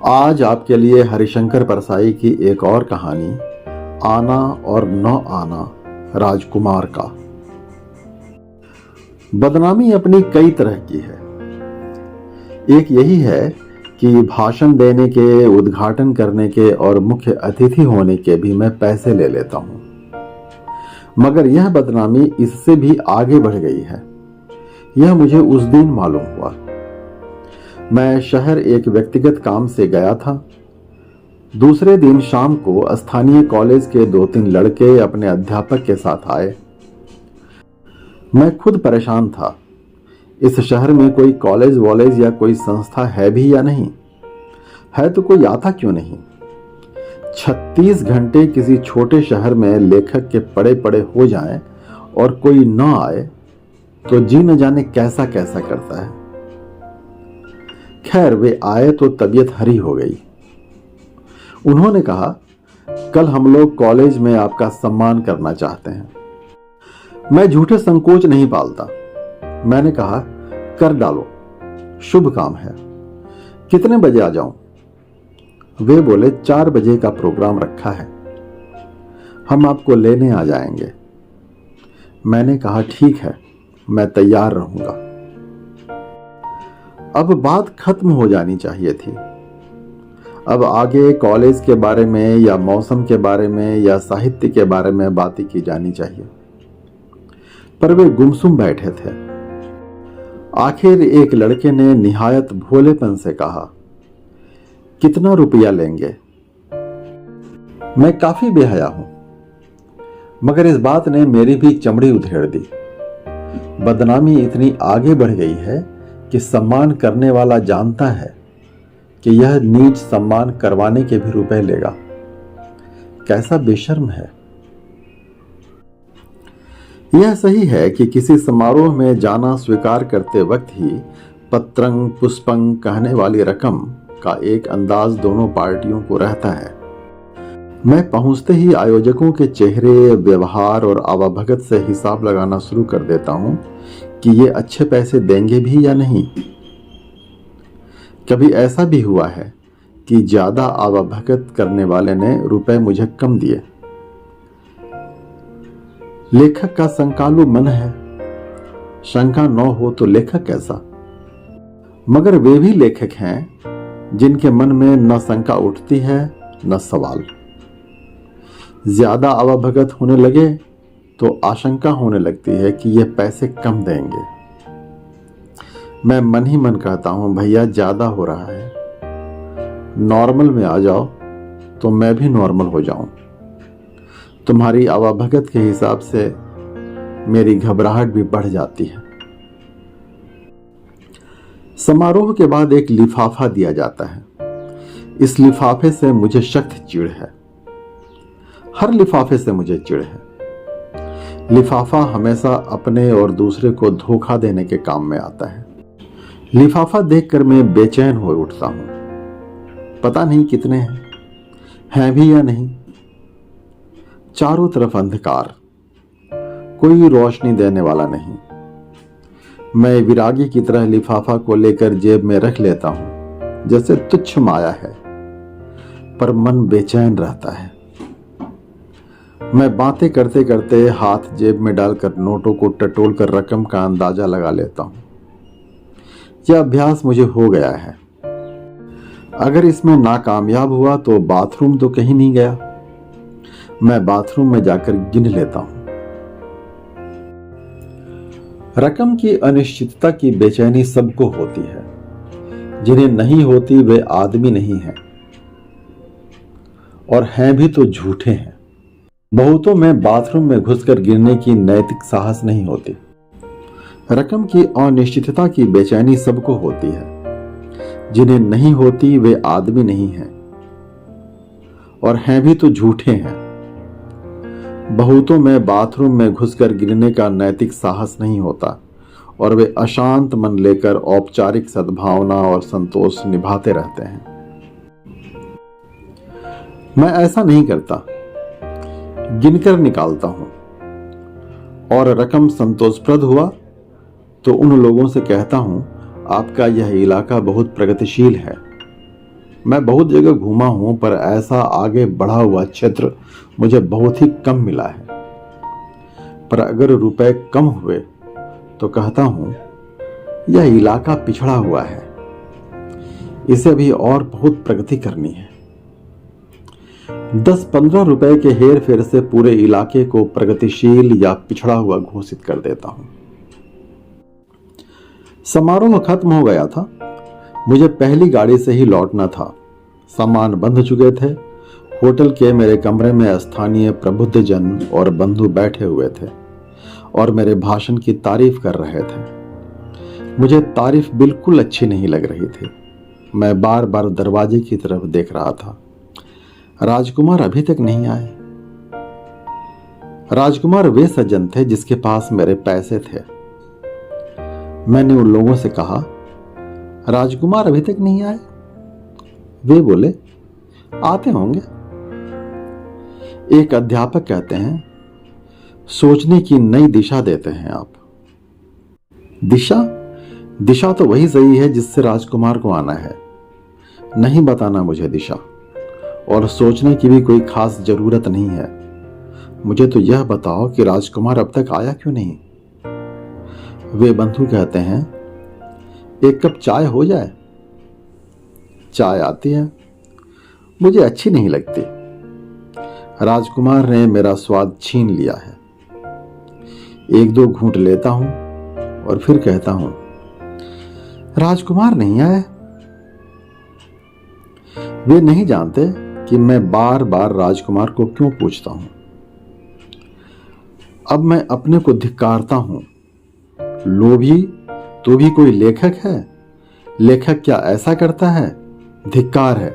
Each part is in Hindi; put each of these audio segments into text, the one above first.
आज आपके लिए हरिशंकर परसाई की एक और कहानी, आना और न आना राजकुमार का। बदनामी अपनी कई तरह की है। एक यही है कि भाषण देने के, उद्घाटन करने के और मुख्य अतिथि होने के भी मैं पैसे ले लेता हूं। मगर यह बदनामी इससे भी आगे बढ़ गई है। यह मुझे उस दिन मालूम हुआ। मैं शहर एक व्यक्तिगत काम से गया था। दूसरे दिन शाम को स्थानीय कॉलेज के 2-3 लड़के अपने अध्यापक के साथ आए। मैं खुद परेशान था। इस शहर में कोई कॉलेज वॉलेज या कोई संस्था है भी या नहीं है, तो कोई आता क्यों नहीं। 36 घंटे किसी छोटे शहर में लेखक के पड़े पड़े हो जाएं और कोई न आए तो जी न जाने कैसा कैसा करता है। खैर, वे आए तो तबीयत हरी हो गई। उन्होंने कहा, कल हम लोग कॉलेज में आपका सम्मान करना चाहते हैं। मैं झूठे संकोच नहीं पालता। मैंने कहा, कर डालो, शुभ काम है। कितने बजे आ जाऊं? वे बोले, 4 बजे का प्रोग्राम रखा है, हम आपको लेने आ जाएंगे। मैंने कहा, ठीक है, मैं तैयार रहूंगा। अब बात खत्म हो जानी चाहिए थी। अब आगे कॉलेज के बारे में या मौसम के बारे में या साहित्य के बारे में बातें की जानी चाहिए, पर वे गुमसुम बैठे थे। आखिर एक लड़के ने निहायत भोलेपन से कहा, कितना रुपया लेंगे? मैं काफी बेहया हूं, मगर इस बात ने मेरी भी चमड़ी उधेड़ दी। बदनामी इतनी आगे बढ़ गई है कि सम्मान करने वाला जानता है कि यह नीच सम्मान करवाने के भी रुपए लेगा। कैसा बेशर्म है। यह सही है कि किसी समारोह में जाना स्वीकार करते वक्त ही पत्रंग पुष्पंग कहने वाली रकम का एक अंदाज दोनों पार्टियों को रहता है। मैं पहुंचते ही आयोजकों के चेहरे, व्यवहार और आवाभगत से हिसाब लगाना शुरू कर देता हूं कि ये अच्छे पैसे देंगे भी या नहीं। कभी ऐसा भी हुआ है कि ज्यादा आवाभगत करने वाले ने रुपए मुझे कम दिए। लेखक का संकालु मन है, शंका न हो तो लेखक कैसा। मगर वे भी लेखक हैं जिनके मन में न शंका उठती है न सवाल। ज्यादा आवाभगत होने लगे तो आशंका होने लगती है कि ये पैसे कम देंगे। मैं मन ही मन कहता हूं, भैया ज्यादा हो रहा है, नॉर्मल में आ जाओ तो मैं भी नॉर्मल हो जाऊं। तुम्हारी आवाभगत के हिसाब से मेरी घबराहट भी बढ़ जाती है। समारोह के बाद एक लिफाफा दिया जाता है। इस लिफाफे से मुझे सख्त चिढ़ है। हर लिफाफे से मुझे चिढ़ है। लिफाफा हमेशा अपने और दूसरे को धोखा देने के काम में आता है। लिफाफा देखकर मैं बेचैन हो उठता हूं। पता नहीं कितने हैं भी या नहीं। चारों तरफ अंधकार, कोई रोशनी देने वाला नहीं। मैं विरागी की तरह लिफाफा को लेकर जेब में रख लेता हूं, जैसे तुच्छ माया है, पर मन बेचैन रहता है। मैं बातें करते करते हाथ जेब में डालकर नोटों को टटोल कर रकम का अंदाजा लगा लेता हूं। यह अभ्यास मुझे हो गया है। अगर इसमें नाकामयाब हुआ तो बाथरूम तो कहीं नहीं गया। मैं बाथरूम में जाकर गिन लेता हूं। रकम की अनिश्चितता की बेचैनी सबको होती है। जिन्हें नहीं होती वे आदमी नहीं हैं, और हैं भी तो झूठे हैं। बहुतों में बाथरूम में घुसकर गिरने की नैतिक साहस नहीं होती। रकम की अनिश्चितता की बेचैनी सबको होती है। जिन्हें नहीं होती वे आदमी नहीं हैं, और हैं भी तो झूठे हैं। बहुतों में बाथरूम में घुसकर गिरने का नैतिक साहस नहीं होता, और वे अशांत मन लेकर औपचारिक सद्भावना और संतोष निभाते रहते हैं। मैं ऐसा नहीं करता, गिनकर निकालता हूं, और रकम संतोषप्रद हुआ तो उन लोगों से कहता हूं, आपका यह इलाका बहुत प्रगतिशील है, मैं बहुत जगह घूमा हूं, पर ऐसा आगे बढ़ा हुआ क्षेत्र मुझे बहुत ही कम मिला है। पर अगर रुपए कम हुए तो कहता हूं यह इलाका पिछड़ा हुआ है, इसे भी और बहुत प्रगति करनी है। 10-15 रुपए के हेर फेर से पूरे इलाके को प्रगतिशील या पिछड़ा हुआ घोषित कर देता हूं। समारोह खत्म हो गया था। मुझे पहली गाड़ी से ही लौटना था। सामान बंध चुके थे। होटल के मेरे कमरे में स्थानीय प्रबुद्ध जन और बंधु बैठे हुए थे और मेरे भाषण की तारीफ कर रहे थे। मुझे तारीफ बिल्कुल अच्छी नहीं लग रही थी। मैं बार बार दरवाजे की तरफ देख रहा था। राजकुमार अभी तक नहीं आए। राजकुमार वे सज्जन थे जिसके पास मेरे पैसे थे। मैंने उन लोगों से कहा, राजकुमार अभी तक नहीं आए? वे बोले, आते होंगे। एक अध्यापक कहते हैं, सोचने की नई दिशा देते हैं आप। दिशा तो वही सही है जिससे राजकुमार को आना है। नहीं बताना मुझे दिशा, और सोचने की भी कोई खास जरूरत नहीं है। मुझे तो यह बताओ कि राजकुमार अब तक आया क्यों नहीं? वे बंधु कहते हैं, एक कप चाय हो जाए? चाय आती है, मुझे अच्छी नहीं लगती। राजकुमार ने मेरा स्वाद छीन लिया है। 1-2 घूंट लेता हूं और फिर कहता हूं, राजकुमार नहीं आए। वे नहीं जानते कि मैं बार बार राजकुमार को क्यों पूछता हूं। अब मैं अपने को धिक्कारता हूं। लोभी तो भी कोई लेखक है? लेखक क्या ऐसा करता है? धिक्कार है।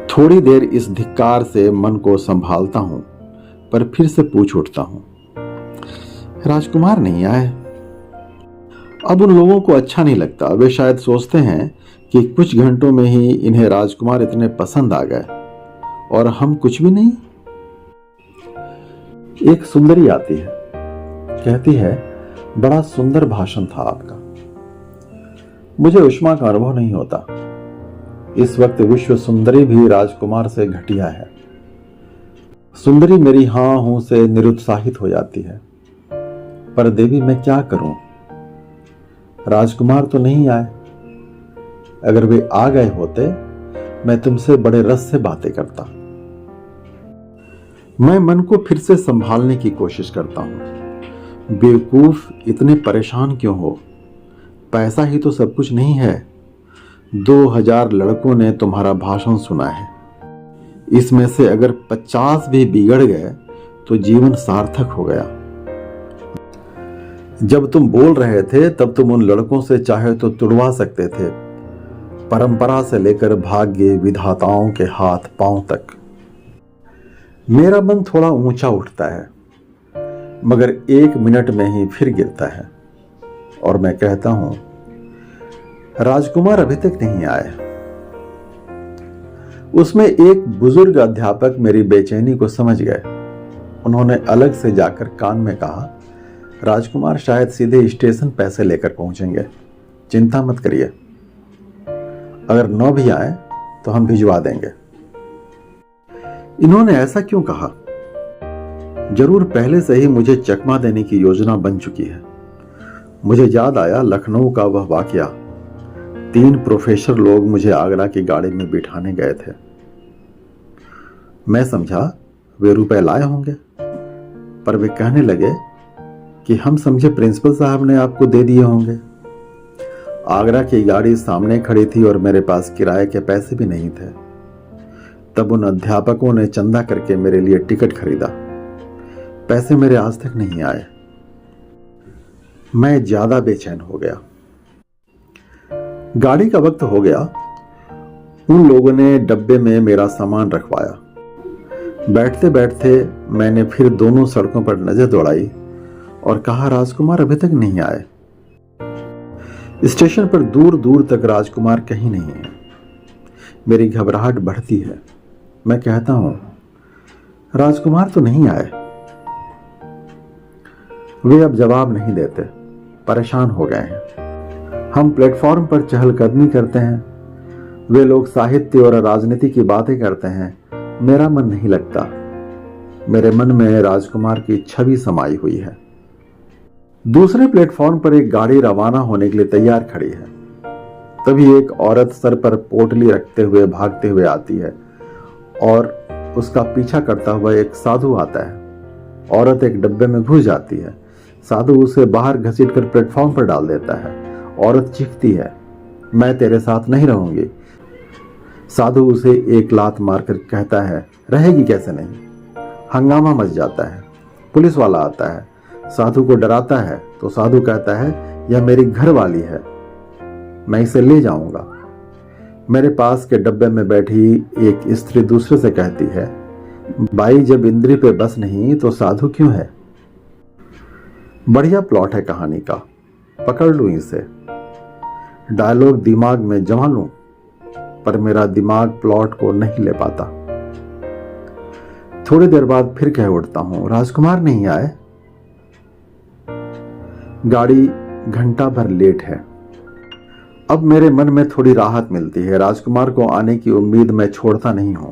थोड़ी देर इस धिक्कार से मन को संभालता हूं, पर फिर से पूछ उठता हूं, राजकुमार नहीं आए। अब उन लोगों को अच्छा नहीं लगता। वे शायद सोचते हैं कि कुछ घंटों में ही इन्हें राजकुमार इतने पसंद आ गए और हम कुछ भी नहीं। एक सुंदरी आती है, कहती है, बड़ा सुंदर भाषण था आपका। मुझे उष्मा का अनुभव नहीं होता। इस वक्त विश्व सुंदरी भी राजकुमार से घटिया है। सुंदरी मेरी हां हूं से निरुत्साहित हो जाती है। पर देवी, मैं क्या करूं? राजकुमार तो नहीं आए। अगर वे आ गए होते, मैं तुमसे बड़े रस से बातें करता। मैं मन को फिर से संभालने की कोशिश करता हूं। बेवकूफ, इतने परेशान क्यों हो? पैसा ही तो सब कुछ नहीं है। 2000 लड़कों ने तुम्हारा भाषण सुना है। इसमें से अगर 50 भी बिगड़ गए तो जीवन सार्थक हो गया। जब तुम बोल रहे थे तब तुम उन लड़कों से चाहे तो तुड़वा सकते थे, परंपरा से लेकर भाग्य विधाताओं के हाथ पांव तक। मेरा मन थोड़ा ऊंचा उठता है, मगर 1 मिनट में ही फिर गिरता है और मैं कहता हूं, राजकुमार अभी तक नहीं आए। उसमें एक बुजुर्ग अध्यापक मेरी बेचैनी को समझ गए। उन्होंने अलग से जाकर कान में कहा, राजकुमार शायद सीधे स्टेशन पैसे लेकर पहुंचेंगे, चिंता मत करिए। अगर 9 भी आए तो हम भिजवा देंगे। इन्होंने ऐसा क्यों कहा? जरूर पहले से ही मुझे चकमा देने की योजना बन चुकी है। मुझे याद आया लखनऊ का वह वाकया। 3 प्रोफेसर लोग मुझे आगरा की गाड़ी में बिठाने गए थे। मैं समझा वे रुपए लाए होंगे, पर वे कहने लगे कि हम समझे प्रिंसिपल साहब ने आपको दे दिए होंगे। आगरा की गाड़ी सामने खड़ी थी और मेरे पास किराए के पैसे भी नहीं थे। तब उन अध्यापकों ने चंदा करके मेरे लिए टिकट खरीदा। पैसे मेरे आज तक नहीं आए। मैं ज्यादा बेचैन हो गया। गाड़ी का वक्त हो गया। उन लोगों ने डब्बे में मेरा सामान रखवाया। बैठते बैठते मैंने फिर दोनों सड़कों पर नजर दौड़ाई और कहा, राजकुमार अभी तक नहीं आए। स्टेशन पर दूर दूर तक राजकुमार कहीं नहीं है। मेरी घबराहट बढ़ती है। मैं कहता हूं, राजकुमार तो नहीं आए। वे अब जवाब नहीं देते, परेशान हो गए हैं। हम प्लेटफॉर्म पर चहलकदमी करते हैं। वे लोग साहित्य और राजनीति की बातें करते हैं, मेरा मन नहीं लगता। मेरे मन में राजकुमार की छवि समाई हुई है। दूसरे प्लेटफॉर्म पर एक गाड़ी रवाना होने के लिए तैयार खड़ी है। तभी एक औरत सर पर पोटली रखते हुए भागते हुए आती है और उसका पीछा करता हुआ एक साधु आता है। औरत एक डब्बे में घुस जाती है। साधु उसे बाहर घसीटकर प्लेटफॉर्म पर डाल देता है। औरत चीखती है, मैं तेरे साथ नहीं रहूंगी। साधु उसे एक लात मारकर कहता है, रहेगी कैसे नहीं। हंगामा मच जाता है। पुलिस वाला आता है, साधु को डराता है तो साधु कहता है, यह मेरी घर वाली है, मैं इसे ले जाऊंगा। मेरे पास के डब्बे में बैठी एक स्त्री दूसरे से कहती है, बाई जब इंद्री पे बस नहीं तो साधु क्यों है। बढ़िया प्लॉट है कहानी का, पकड़ लूं इसे, डायलॉग दिमाग में जमा लूं, पर मेरा दिमाग प्लॉट को नहीं ले पाता। थोड़ी देर बाद फिर कह उठता हूं, राजकुमार नहीं आए। गाड़ी घंटा भर लेट है। अब मेरे मन में थोड़ी राहत मिलती है। राजकुमार को आने की उम्मीद मैं छोड़ता नहीं हूं।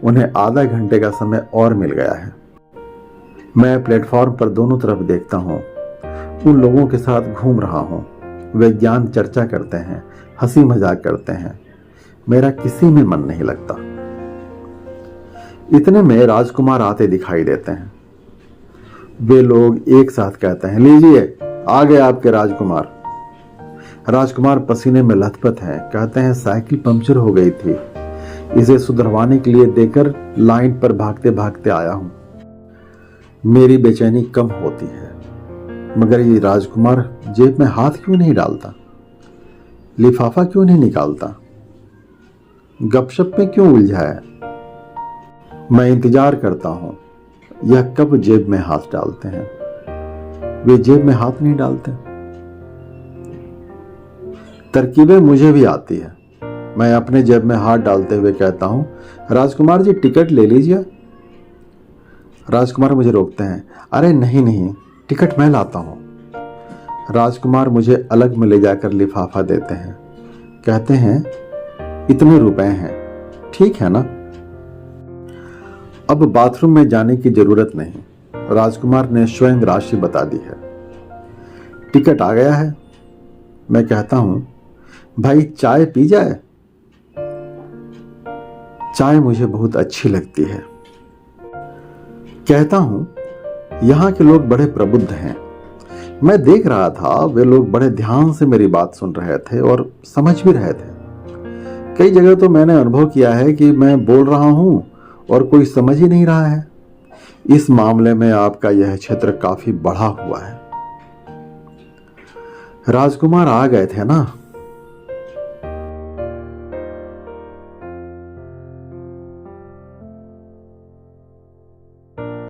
उन्हें आधा घंटे का समय और मिल गया है। मैं प्लेटफॉर्म पर दोनों तरफ देखता हूं, उन लोगों के साथ घूम रहा हूं। वे ज्ञान चर्चा करते हैं, हंसी मजाक करते हैं। मेरा किसी में मन नहीं लगता। इतने में राजकुमार आते दिखाई देते हैं। वे लोग एक साथ कहते हैं, लीजिए आ गए आपके राजकुमार। राजकुमार पसीने में लथपथ हैं। कहते हैं, साइकिल पंक्चर हो गई थी, इसे सुधरवाने के लिए देकर लाइन पर भागते भागते आया हूं। मेरी बेचैनी कम होती है, मगर ये राजकुमार जेब में हाथ क्यों नहीं डालता, लिफाफा क्यों नहीं निकालता, गपशप में क्यों उलझा है। मैं इंतजार करता हूं, यह कब जेब में हाथ डालते हैं। वे जेब में हाथ नहीं डालते। तरकीबें मुझे भी आती है। मैं अपने जेब में हाथ डालते हुए कहता हूं, राजकुमार जी टिकट ले लीजिए। राजकुमार मुझे रोकते हैं, अरे नहीं नहीं, टिकट मैं लाता हूं। राजकुमार मुझे अलग में ले जाकर लिफाफा देते हैं। कहते हैं, इतने रुपए हैं, ठीक है ना। अब बाथरूम में जाने की जरूरत नहीं, राजकुमार ने स्वयं राशि बता दी है। टिकट आ गया है। मैं कहता हूं, भाई चाय पी जाए। चाय मुझे बहुत अच्छी लगती है। कहता हूं, यहां के लोग बड़े प्रबुद्ध हैं। मैं देख रहा था वे लोग बड़े ध्यान से मेरी बात सुन रहे थे और समझ भी रहे थे। कई जगह तो मैंने अनुभव किया है कि मैं बोल रहा हूं और कोई समझ ही नहीं रहा है। इस मामले में आपका यह क्षेत्र काफी बढ़ा हुआ है। राजकुमार आ गए थे ना।